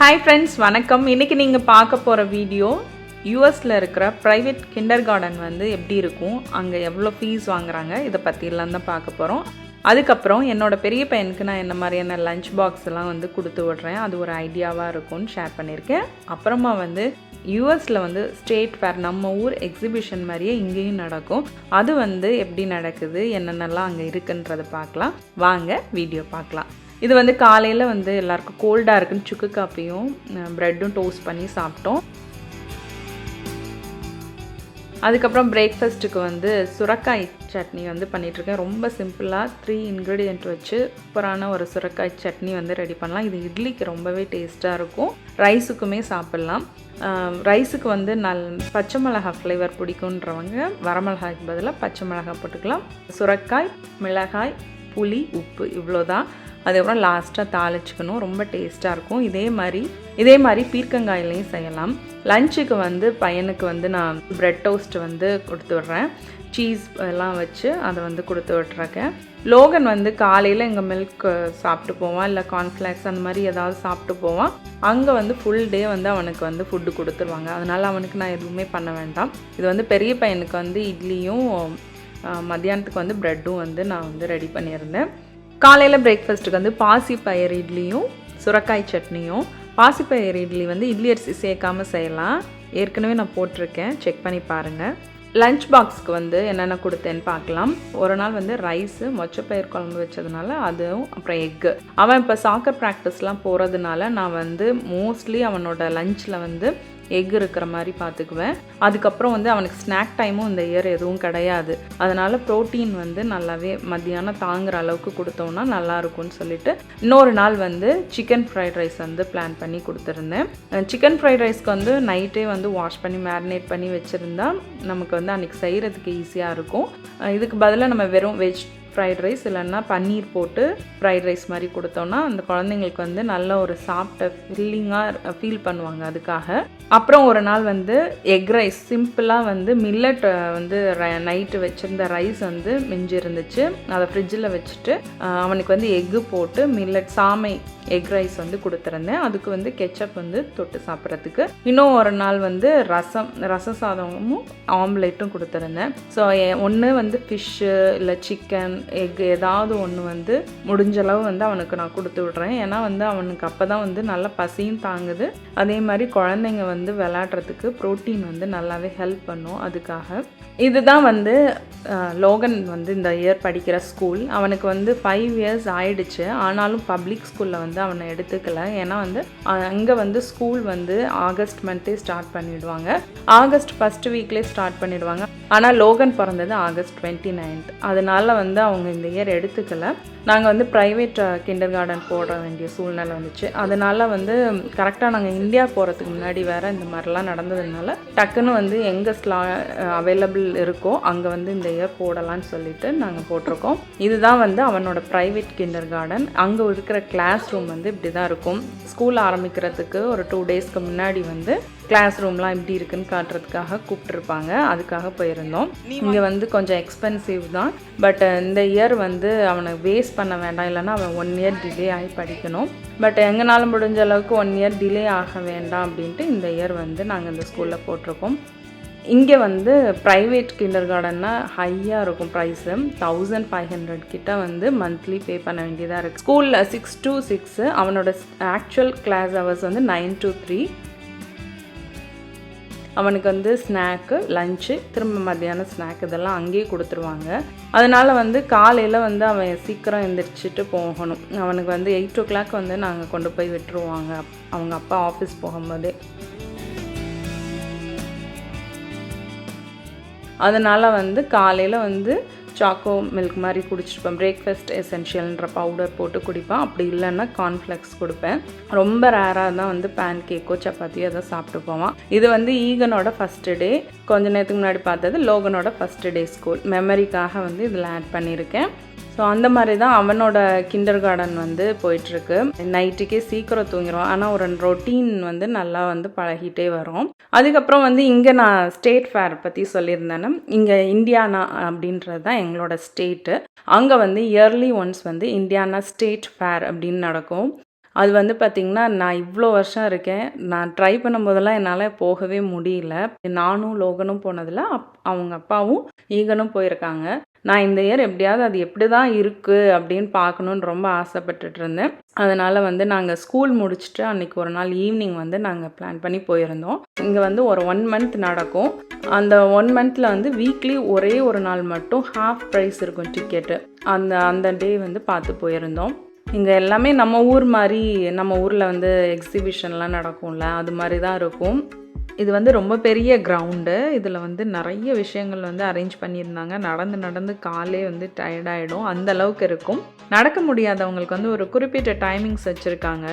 Hi friends, வணக்கம். இன்றைக்கி நீங்கள் பார்க்க போகிற வீடியோ யூஎஸில் இருக்கிற ப்ரைவேட் கிண்டர்கார்டன் வந்து எப்படி இருக்கும், அங்கே எவ்வளோ ஃபீஸ் வாங்குறாங்க, இதை பற்றிலாம் தான் பார்க்க போகிறோம். அதுக்கப்புறம் என்னோடய பெரிய பையனுக்கு நான் என்ன மாதிரியான லஞ்ச் பாக்ஸ் எல்லாம் வந்து கொடுத்து விட்றேன், அது ஒரு ஐடியாவாக இருக்கும்னு ஷேர் பண்ணியிருக்கேன். அப்புறமா வந்து யூஎஸில் வந்து ஸ்டேட் ஃபேர், நம்ம ஊர் எக்ஸிபிஷன் மாதிரியே இங்கேயும் நடக்கும். அது வந்து எப்படி நடக்குது, என்னென்னலாம் அங்கே இருக்குன்றதை பார்க்கலாம். வாங்க வீடியோ பார்க்கலாம். இது வந்து காலையில் வந்து எல்லாருக்கும் கோல்டாக இருக்குன்னு சுக்கு காப்பியும் ப்ரெட்டும் டோஸ்ட் பண்ணி சாப்பிட்டோம். அதுக்கப்புறம் பிரேக்ஃபாஸ்ட்டுக்கு வந்து சுரக்காய் சட்னி வந்து பண்ணிகிட்ருக்கேன். ரொம்ப சிம்பிளாக 3 இன்க்ரீடியண்ட் வச்சு சூப்பரான ஒரு சுரக்காய் சட்னி வந்து ரெடி பண்ணலாம். இது இட்லிக்கு ரொம்பவே டேஸ்ட்டாக இருக்கும், ரைஸுக்குமே சாப்பிட்லாம். ரைஸுக்கு வந்து பச்சை மிளகாய் ஃப்ளேவர் பிடிக்குன்றவங்க வரமிளகாய்க்கு பதிலாக பச்சை மிளகாய் போட்டுக்கலாம். சுரக்காய், மிளகாய், புளி, உப்பு, இவ்வளோதான். அதுக்கப்புறம் லாஸ்ட்டாக தாளிச்சிக்கணும். ரொம்ப டேஸ்ட்டாக இருக்கும். இதே மாதிரி பீர்க்கங்காயிலையும் செய்யலாம். லஞ்சுக்கு வந்து பையனுக்கு வந்து நான் ப்ரெட் டோஸ்ட் வந்து கொடுத்து விட்றேன். சீஸ் எல்லாம் வச்சு அதை வந்து கொடுத்து விட்ருக்கேன். லோகன் வந்து காலையில் எங்கள் மில்க் சாப்பிட்டு போவான், இல்லை கார்ன்ஃப்ளேக்ஸ் அந்த மாதிரி ஏதாவது சாப்பிட்டு போவான். அங்கே வந்து ஃபுல் டே வந்து அவனுக்கு வந்து ஃபுட்டு கொடுத்துருவாங்க. அதனால் அவனுக்கு நான் எதுவுமே பண்ண வேண்டாம். இது வந்து பெரிய பையனுக்கு வந்து இட்லியும் மத்தியானத்துக்கு வந்து ப்ரெட்டும் வந்து நான் வந்து ரெடி பண்ணியிருந்தேன். காலையில் பிரேக்ஃபாஸ்ட்டுக்கு வந்து பாசிப்பயிறு இட்லியும் சுரக்காய் சட்னியும். பாசிப்பயிறு இட்லி வந்து இட்லி அரிசி சேர்க்காமல் செய்யலாம். ஏற்கனவே நான் போட்டிருக்கேன், செக் பண்ணி பாருங்கள். லஞ்ச் பாக்ஸுக்கு வந்து என்னென்ன கொடுத்தேன்னு பார்க்கலாம். ஒரு நாள் வந்து ரைஸு, மொச்சப்பயிர் குழம்பு வச்சதுனால அதுவும், அப்புறம் எக்கு. அவன் இப்போ சாக்கர் ப்ராக்டிஸ்லாம் போகிறதுனால நான் வந்து மோஸ்ட்லி அவனோட லஞ்சில் வந்து எக் இருக்கிற மாதிரி பார்த்துக்குவேன். அதுக்கப்புறம் வந்து அவனுக்கு ஸ்நாக் டைமும் இந்த இயர் எதுவும் கிடையாது. அதனால் ப்ரோட்டீன் வந்து நல்லாவே மத்தியானம் தாங்குகிற அளவுக்கு கொடுத்தோன்னா நல்லாயிருக்கும்னு சொல்லிட்டு இன்னொரு நாள் வந்து சிக்கன் ஃப்ரைட் ரைஸ் வந்து பிளான் பண்ணி கொடுத்துருந்தேன். சிக்கன் ஃப்ரைட் ரைஸ்க்கு வந்து நைட்டே வந்து வாஷ் பண்ணி மேரினேட் பண்ணி வச்சுருந்தா நமக்கு வந்து அன்றைக்கி செய்கிறதுக்கு ஈஸியாக இருக்கும். இதுக்கு பதிலாக நம்ம வெறும் வெஜ் ஃப்ரைட் ரைஸ் இல்லைன்னா பன்னீர் போட்டு ஃப்ரைட் ரைஸ் மாதிரி கொடுத்தோன்னா அந்த குழந்தைங்களுக்கு வந்து நல்ல ஒரு சாப்பிட்ட ஃபில்லிங்காக ஃபீல் பண்ணுவாங்க. அதுக்காக அப்புறம் ஒரு நாள் வந்து எக் ரைஸ் சிம்பிளாக வந்து மில்லட் வந்து நைட்டு வச்சுருந்த ரைஸ் வந்து மிஞ்சி இருந்துச்சு. அதை ஃப்ரிட்ஜில் வச்சுட்டு அவனுக்கு வந்து எக்கு போட்டு மில்லட் சாமை எக் ரைஸ் வந்து கொடுத்துருந்தேன். அதுக்கு வந்து கெச்சப் வந்து தொட்டு சாப்பிட்றதுக்கு. இன்னும் ஒரு நாள் வந்து ரச சாதமும் ஆம்லேட்டும் கொடுத்துருந்தேன். ஸோ ஒன்று வந்து ஃபிஷ்ஷு இல்லை சிக்கன் எக் ஏதாவது ஒன்று வந்து முடிஞ்சளவு வந்து அவனுக்கு நான் கொடுத்து விட்றேன். ஏன்னா வந்து அவனுக்கு அப்போ தான் வந்து நல்லா பசியும் தாங்குது. அதே மாதிரி குழந்தைங்க வந்து விளையாடுறதுக்கு ப்ரோட்டீன் வந்து நல்லாவே ஹெல்ப் பண்ணும். அதுக்காக இதுதான் வந்து லோகன் வந்து இந்த இயர் படிக்கிற ஸ்கூல். அவனுக்கு வந்து 5 இயர்ஸ் ஆயிடுச்சு. ஆனாலும் பப்ளிக் ஸ்கூலில் வந்து அவனை எடுத்துக்கல. ஏன்னா வந்து அங்கே வந்து ஸ்கூல் வந்து ஆகஸ்ட் மந்த்தே ஸ்டார்ட் பண்ணிவிடுவாங்க. ஆகஸ்ட் ஃபஸ்ட் வீக்லேயே ஸ்டார்ட் பண்ணிவிடுவாங்க. ஆனால் லோகன் பிறந்தது ஆகஸ்ட் 29. அதனால வந்து அவங்க இந்த இயர் எடுத்துக்கல. நாங்கள் வந்து ப்ரைவேட் கிண்டர்கார்டன் போட வேண்டிய சூழ்நிலை வந்துச்சு. அதனால் வந்து கரெக்டாக நாங்கள் இந்தியா போகிறதுக்கு முன்னாடி வேறு இந்த மாதிரிலாம் நடந்ததுனால டக்குன்னு வந்து எங்கே அவைலபிள் இருக்கோ அங்கே வந்து இந்த இயர் போடலான்னு சொல்லிட்டு நாங்கள் போட்டிருக்கோம். இதுதான் வந்து அவனோட ப்ரைவேட் கிண்டர்கார்டன். அங்கே இருக்கிற கிளாஸ் ரூம் வந்து இப்படி தான் இருக்கும். ஸ்கூல் ஆரம்பிக்கிறதுக்கு ஒரு 2 டேஸ்க்கு முன்னாடி வந்து கிளாஸ் ரூம்லாம் எப்படி இருக்குன்னு காட்டுறதுக்காக கூப்பிட்டுருப்பாங்க. அதுக்காக போயிருந்தோம். இங்கே வந்து கொஞ்சம் எக்ஸ்பென்சிவ் தான். பட் இந்த இயர் வந்து அவனை வேஸ்ட் பண்ண வேண்டாம், இல்லைன்னா அவன் 1 இயர் டிலே ஆகி படிக்கணும். பட் எங்களால் முடிஞ்ச அளவுக்கு 1 இயர் டிலே ஆக வேண்டாம் அப்படின்ட்டு இந்த இயர் வந்து நாங்கள் இந்த ஸ்கூலில் போட்டிருக்கோம். இங்கே வந்து ப்ரைவேட் கிண்டர்கார்டன்னா ஹையாக இருக்கும் ப்ரைஸு. 1500 கிட்ட வந்து மந்த்லி பே பண்ண வேண்டியதாக இருக்குது. ஸ்கூலில் 6 to 6, அவனோட ஆக்சுவல் கிளாஸ் ஹவர்ஸ் வந்து 9 to 3. அவனுக்கு வந்து ஸ்நாக்கு, லஞ்சு, திரும்ப மத்தியானம் ஸ்நாக் இதெல்லாம் அங்கேயே கொடுத்துருவாங்க. அதனால் வந்து காலையில் வந்து அவன் சீக்கிரம் எழுந்திரிச்சிட்டு போகணும். அவனுக்கு வந்து 8 o'clock வந்து நாங்கள் கொண்டு போய் விட்டுருவாங்க அவங்க அப்பா ஆஃபீஸ் போகும்போதே. அதனால் வந்து காலையில் வந்து சாக்கோ மில்க் மாதிரி குடிச்சிருப்பேன். பிரேக்ஃபாஸ்ட் எசென்ஷியல்ன்ற பவுடர் போட்டு குடிப்பேன். அப்படி இல்லைன்னா கார்ன்ஃப்ளெக்ஸ் கொடுப்பேன். ரொம்ப ரேராக தான் வந்து பேன் கேக்கோ சப்பாத்தியோ அதை சாப்பிட்டு போவான். இது வந்து ஈகனோட ஃபஸ்ட்டு டே. கொஞ்ச நேரத்துக்கு முன்னாடி பார்த்தது லோகனோட ஃபஸ்ட்டு டே ஸ்கூல். மெமரிக்காக வந்து இதில் ஆட் பண்ணியிருக்கேன். ஸோ அந்த மாதிரி தான் அவனோட கிண்டர்கார்டன் வந்து போயிட்டுருக்கு. நைட்டுக்கே சீக்கிரம் தூங்கிடுவான். ஆனால் ஒரு ரொட்டீன் வந்து நல்லா வந்து பழகிட்டே வரும். அதுக்கப்புறம் வந்து இங்கே நான் ஸ்டேட் ஃபேர் பற்றி சொல்லியிருந்தேன்னா, இங்கே இண்டியானா அப்படின்றது தான் எங்களோட ஸ்டேட்டு. அங்கே வந்து இயர்லி ஒன்ஸ் வந்து இண்டியானா ஸ்டேட் ஃபேர் அப்படின்னு நடக்கும். அது வந்து பார்த்திங்கன்னா, நான் இவ்வளோ வருஷம் இருக்கேன். நான் ட்ரை பண்ணும்போதெல்லாம் என்னால் போகவே முடியல. நானும் லோகனும் போனதில அவங்க அப்பாவும் ஈகனும் போயிருக்காங்க. நான் இந்த இயர் எப்படியாவது அது எப்படி தான் இருக்குது அப்படின்னு பார்க்கணுன்னு ரொம்ப ஆசைப்பட்டுட்டு இருந்தேன். அதனால் வந்து நாங்கள் ஸ்கூல் முடிச்சுட்டு அன்றைக்கி ஒரு நாள் ஈவினிங் வந்து நாங்கள் பிளான் பண்ணி போயிருந்தோம். இங்கே வந்து ஒரு 1 மந்த் நடக்கும். அந்த 1 மந்தில் வந்து வீக்லி ஒரே ஒரு நாள் மட்டும் ஹாஃப் ப்ரைஸ் இருக்கும் டிக்கெட்டு. அந்த டே வந்து பார்த்து போயிருந்தோம். இங்கே எல்லாமே நம்ம ஊர் மாதிரி, நம்ம ஊரில் வந்து எக்ஸிபிஷன்லாம் நடக்கும்ல, அது மாதிரி தான் இருக்கும். இது வந்து ரொம்ப பெரிய கிரவுண்டு. இதில் வந்து நிறைய விஷயங்கள் வந்து அரேஞ்ச் பண்ணியிருந்தாங்க. நடந்து காலே வந்து டயர்டாயிடும், அந்த அளவுக்கு இருக்கும். நடக்க முடியாதவங்களுக்கு வந்து ஒரு குறிப்பிட்ட டைமிங்ஸ் வச்சுருக்காங்க.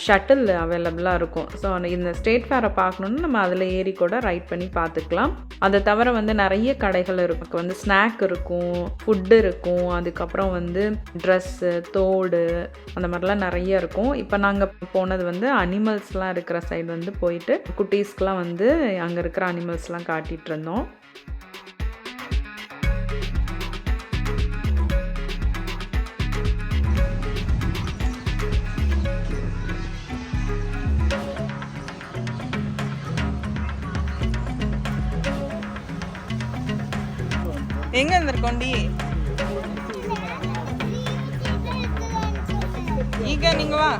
ஷட்டில் அவைலபிளாக இருக்கும். ஸோ இந்த ஸ்டேட் ஃபேரை பார்க்கணுன்னு நம்ம அதில் ஏறி கூட ரைட் பண்ணி பார்த்துக்கலாம். அதை தவிர வந்து நிறைய கடைகள் இருக்கும். வந்து ஸ்நாக் இருக்கும், ஃபுட்டு இருக்கும், அதுக்கப்புறம் வந்து ட்ரெஸ்ஸு, தோடு, அந்த மாதிரிலாம் நிறைய இருக்கும். இப்போ நாங்கள் போனது வந்து அனிமல்ஸ்லாம் இருக்கிற சைடு வந்து போயிட்டு குட்டீஸ்க்கெலாம் வந்து அங்கே இருக்கிற அனிமல்ஸ்லாம் காட்டிகிட்டு இருந்தோம். எங்க இருந்திருக்கோண்டி ஈக, நீங்க வா.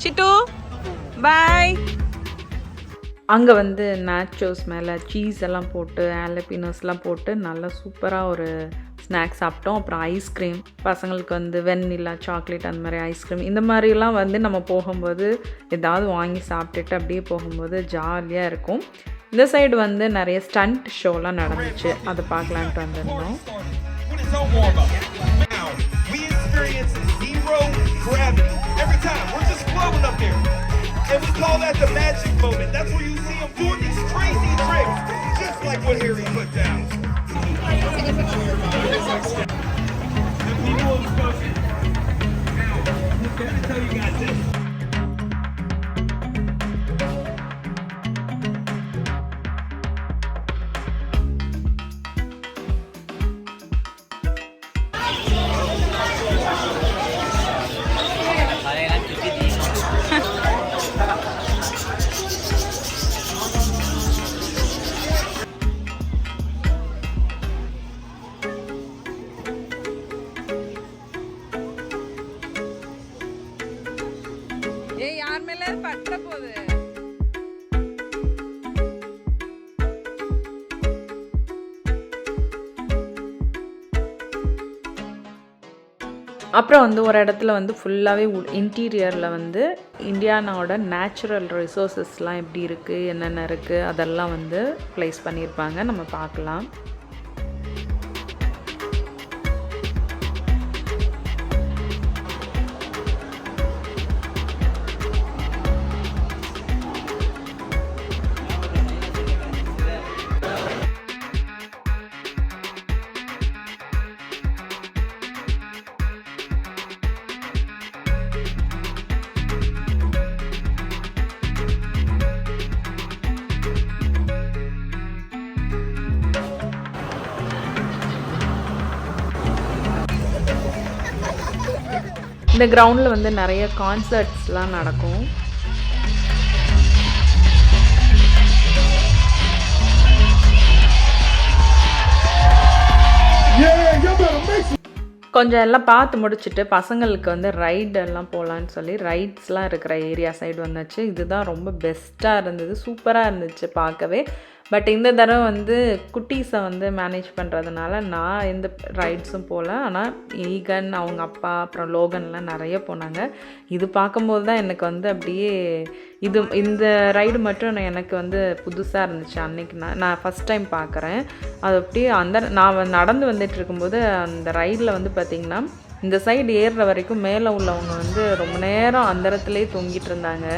சிட்டு பாய். அங்கே வந்து நேச்சோஸ் மேலே சீஸ் எல்லாம் போட்டு ஆலப்பினோஸ்லாம் போட்டு நல்லா சூப்பராக ஒரு ஸ்நாக்ஸ் சாப்பிட்டோம். அப்புறம் ஐஸ்கிரீம், பசங்களுக்கு வந்து வெண்ணிலா, சாக்லேட், அந்த மாதிரி ஐஸ்கிரீம், இந்த மாதிரிலாம் வந்து நம்ம போகும்போது ஏதாவது வாங்கி சாப்பிட்டுட்டு அப்படியே போகும்போது ஜாலியாக இருக்கும். இந்த சைடு வந்து நிறைய ஸ்டண்ட் ஷோலாம் நடந்துச்சு, அதை பார்க்கலான்ட்டு வந்திருந்தோம். Every time we're just floating up there, and we call that the magic moment. That's where you see him doing these crazy tricks, just like what Harry put down. The people of Scotia. Now, let me tell you guys this. யார் மேல பற்ற போகுது? அப்புறம் வந்து ஒரு இடத்துல வந்து ஃபுல்லாகவே இன்டீரியரில் வந்து இந்தியானோட நேச்சுரல் ரிசோர்ஸஸ்லாம் எப்படி இருக்குது, என்னென்ன இருக்குது, அதெல்லாம் வந்து ப்ளேஸ் பண்ணியிருப்பாங்க. நம்ம பார்க்கலாம். இந்த கிரவுண்டில் வந்து நிறைய கான்சர்ட்ஸ்லாம் நடக்கும். கொஞ்சம் எல்லாம் பார்த்து முடிச்சுட்டு பசங்களுக்கு வந்து ரைடெல்லாம் போகலான்னு சொல்லி ரைட்ஸ்லாம் இருக்கிற ஏரியா சைடு வந்துச்சு. இதுதான் ரொம்ப பெஸ்ட்டாக இருந்தது, சூப்பராக இருந்துச்சு பார்க்கவே. பட் இந்த தடவை வந்து குட்டீஸை வந்து மேனேஜ் பண்ணுறதுனால நான் எந்த ரைட்ஸும் போகல. ஆனால் ஈகன், அவங்க அப்பா, அப்புறம் லோகன்லாம் நிறைய போனாங்க. இது பார்க்கும்போது தான் எனக்கு வந்து அப்படியே இந்த ரைடு மட்டும் எனக்கு வந்து புதுசாக இருந்துச்சு. அன்றைக்கி நான் ஃபஸ்ட் டைம் பார்க்குறேன். அது அப்படியே நான் நடந்து வந்துட்டு இருக்கும்போது அந்த ரைடில் வந்து பார்த்திங்கன்னா இந்த சைடு ஏறுற வரைக்கும் மேலே உள்ளவங்க வந்து ரொம்ப நேரம் அந்த இடத்துலையே தொங்கிட்டு இருந்தாங்க.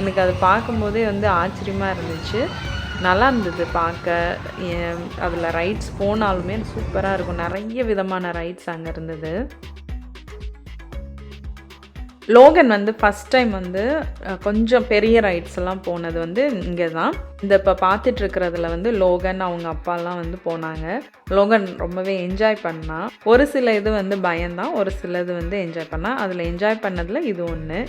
எனக்கு அது பார்க்கும்போதே வந்து ஆச்சரியமாக இருந்துச்சு. நல்லா இருந்தது பார்க்க. அதில் ரைட்ஸ் போனாலுமே சூப்பராக இருக்கும். நிறைய விதமான ரைட்ஸ் அங்கே இருந்தது. லோகன் வந்து ஃபஸ்ட் டைம் வந்து கொஞ்சம் பெரிய ரைட்ஸ் எல்லாம் போனது வந்து இங்கே தான். இப்போ பார்த்துட்ருக்கிறதுல வந்து லோகன், அவங்க அப்பாலாம் வந்து போனாங்க. லோகன் ரொம்பவே என்ஜாய் பண்ணான். ஒரு சில இது வந்து பயம்தான், ஒரு சில இது வந்து என்ஜாய் பண்ணான். அதில் என்ஜாய் பண்ணதில் இது ஒன்று.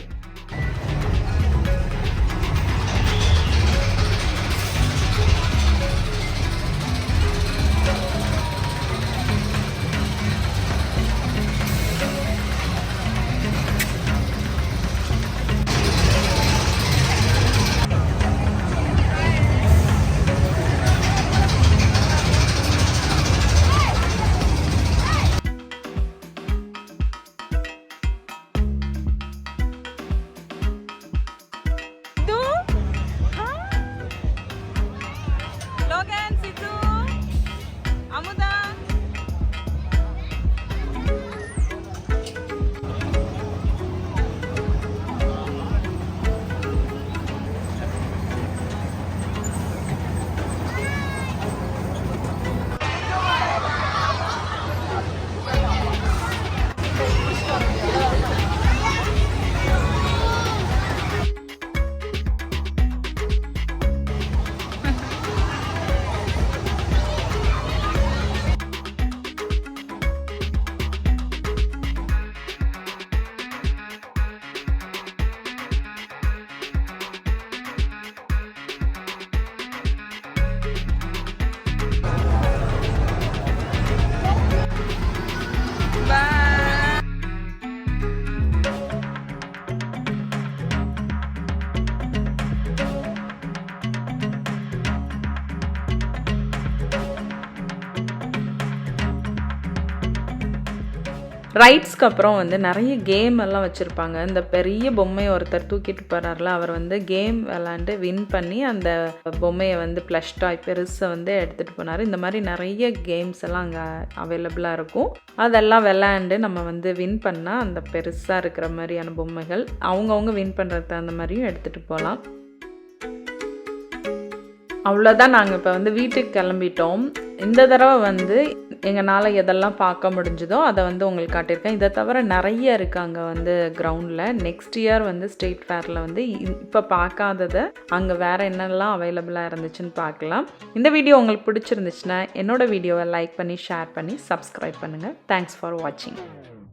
ரைட்ஸ்க்கு அப்புறம் வந்து நிறைய கேம் எல்லாம் வச்சுருப்பாங்க. இந்த பெரிய பொம்மையை ஒருத்தர் தூக்கிட்டு போகிறார்ல, அவர் வந்து கேம் விளாண்டு வின் பண்ணி அந்த பொம்மையை வந்து ப்ளஷ் டாய் பெருசை வந்து எடுத்துகிட்டு போனார். இந்த மாதிரி நிறைய கேம்ஸ் எல்லாம் அங்கே அவைலபிளாக இருக்கும். அதெல்லாம் விளாண்டு நம்ம வந்து வின் பண்ணால் அந்த பெருசாக இருக்கிற மாதிரியான பொம்மைகள் அவங்கவுங்க வின் பண்ணுறதுக்கு தகுந்த மாதிரியும் எடுத்துகிட்டு போகலாம். அவ்வளோதான். நாங்கள் இப்போ வந்து வீட்டுக்கு கிளம்பிட்டோம். இந்த தடவை வந்து எங்களால் எதெல்லாம் பார்க்க முடிஞ்சதோ அதை வந்து உங்களுக்கு காட்டியிருக்கேன். இதை தவிர நிறைய இருக்குது அங்கே வந்து கிரவுண்டில். நெக்ஸ்ட் இயர் வந்து ஸ்டேட் ஃபேரில் வந்து இப்போ பார்க்காததை அங்கே வேறு என்னெல்லாம் அவைலபிளாக இருந்துச்சுன்னு பார்க்கலாம். இந்த வீடியோ உங்களுக்கு பிடிச்சிருந்துச்சுன்னா என்னோடய வீடியோவை லைக் பண்ணி, ஷேர் பண்ணி, சப்ஸ்கிரைப் பண்ணுங்கள். தேங்க்ஸ் ஃபார் வாட்சிங்.